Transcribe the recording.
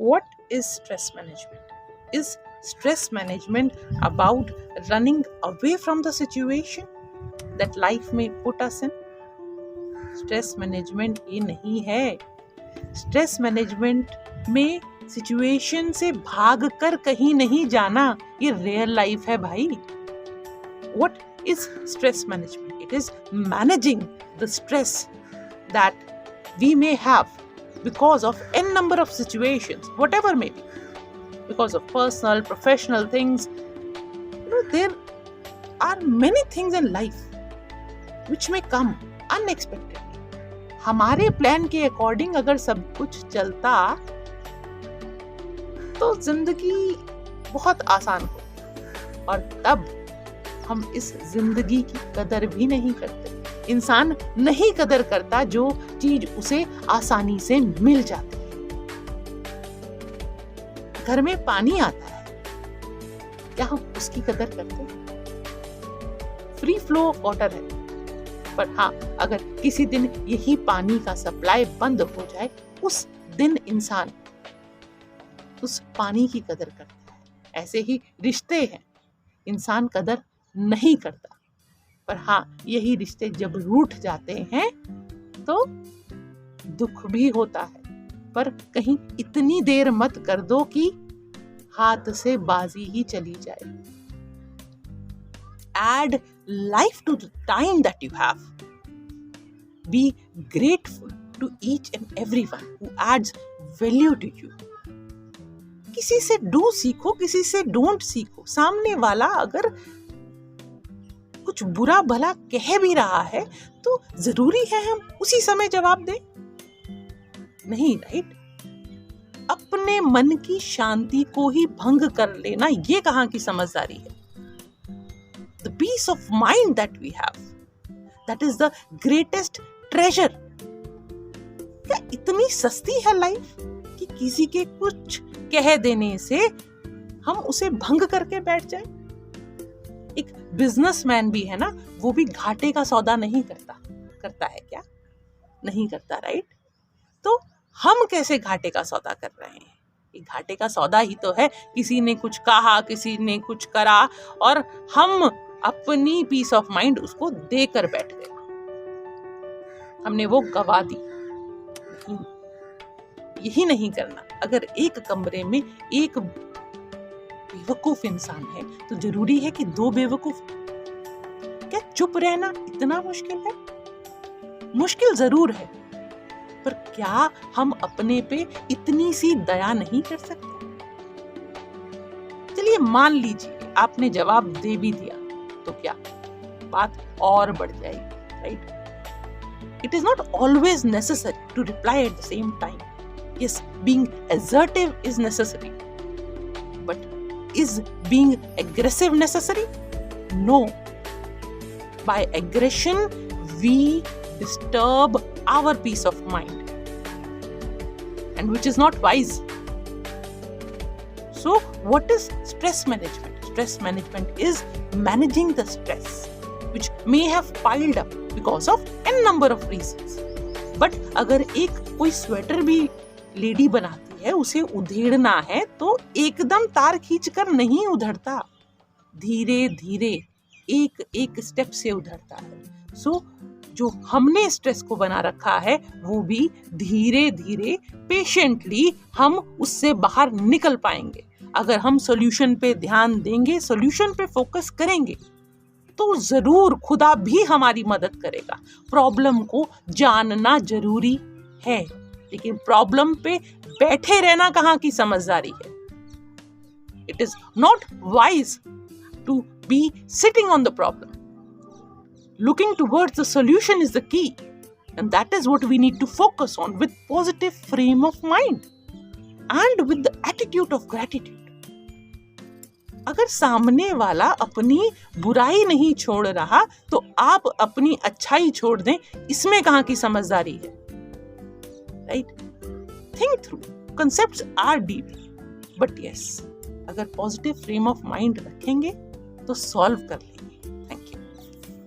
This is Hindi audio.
What is stress management? Is stress management about running away from the situation that life may put us in? Stress management ये नहीं है. स्ट्रेस मैनेजमेंट में सिचुएशन से भाग कर कहीं नहीं जाना, ये रियल लाइफ है भाई. What is stress management? It is managing the stress that we may have because of n number of situations, whatever may be, because of personal, professional things. There are many things in life which may come unexpectedly. हमारे प्लान के अकॉर्डिंग अगर सब कुछ चलता तो जिंदगी बहुत आसान हो, और तब हम इस जिंदगी की कदर भी नहीं करते. इंसान नहीं कदर करता जो चीज उसे आसानी से मिल जाती है. घर में पानी आता है, क्या हम उसकी कदर करते हैं? फ्री फ्लो ऑफ वाटर है, पर हाँ, अगर किसी दिन यही पानी का सप्लाई बंद हो जाए, उस दिन इंसान उस पानी की कदर करता है. ऐसे ही रिश्ते हैं, इंसान कदर नहीं करता, पर हाँ, यही रिश्ते जब रूठ जाते हैं तो दुख भी होता है. पर कहीं इतनी देर मत कर दो कि हाथ से बाजी ही चली जाए. Add life to the time that you have. Be grateful to each and everyone who adds value to you. किसी से डू सीखो, किसी से डोंट सीखो. सामने वाला अगर कुछ बुरा भला कह भी रहा है तो जरूरी है हम उसी समय जवाब दें? नहीं, राइट? अपने मन की शांति को ही भंग कर लेना, ये कहाँ की समझदारी है? The peace of mind that we have, that is the greatest treasure. क्या इतनी सस्ती है लाइफ कि किसी के कुछ कह देने से हम उसे भंग करके बैठ जाए? एक बिजनेसमैन भी है ना, वो भी घाटे का सौदा नहीं करता है क्या? नहीं करता, राइट? तो हम कैसे घाटे का सौदा कर रहे हैं? ये घाटे का सौदा ही तो है. किसी ने कुछ कहा, किसी ने कुछ करा, और हम अपनी पीस ऑफ माइंड उसको देकर बैठ गए. हमने वो गवा दी. नहीं, यही नहीं करना. अगर एक कमरे में एक बेवकूफ इंसान है तो जरूरी है कि दो बेवकूफ. क्या चुप रहना इतना मुश्किल है? मुश्किल जरूर है, पर क्या हम अपने पे इतनी सी दया नहीं कर सकते? चलिए मान लीजिए आपने जवाब दे भी दिया, तो क्या बात और बढ़ जाएगी, right? It is not always necessary to reply at the same time. Yes, being assertive is necessary. But is being aggressive necessary? No. By aggression, we disturb our peace of mind, and which is not wise. So, what is stress management? Stress management is managing the stress which may have piled up because of n number of reasons. But अगर एक कोई स्वेटर भी लेडी बनाती है, उसे उधेड़ना है तो एकदम तार खींचकर नहीं उधड़ता, धीरे धीरे एक एक स्टेप से उधड़ता है. सो जो हमने स्ट्रेस को बना रखा है वो भी धीरे धीरे पेशेंटली हम उससे बाहर निकल पाएंगे. अगर हम सॉल्यूशन पे ध्यान देंगे, सॉल्यूशन पे फोकस करेंगे, तो जरूर खुदा भी हमारी मदद करेगा. प्रॉब्लम को जानना जरूरी है, लेकिन प्रॉब्लम पे बैठे रहना कहाँ की समझदारी है? It is not wise to be sitting on the problem. Looking towards the solution is the key, and that is what we need to focus on with positive frame of mind and with the attitude of gratitude. अगर सामने वाला अपनी बुराई नहीं छोड़ रहा तो आप अपनी अच्छाई छोड़ दें, इसमें कहाँ की समझदारी है? Right? Think through. concepts are deep, but yes, अगर पॉजिटिव फ्रेम ऑफ माइंड रखेंगे तो सॉल्व कर लेंगे.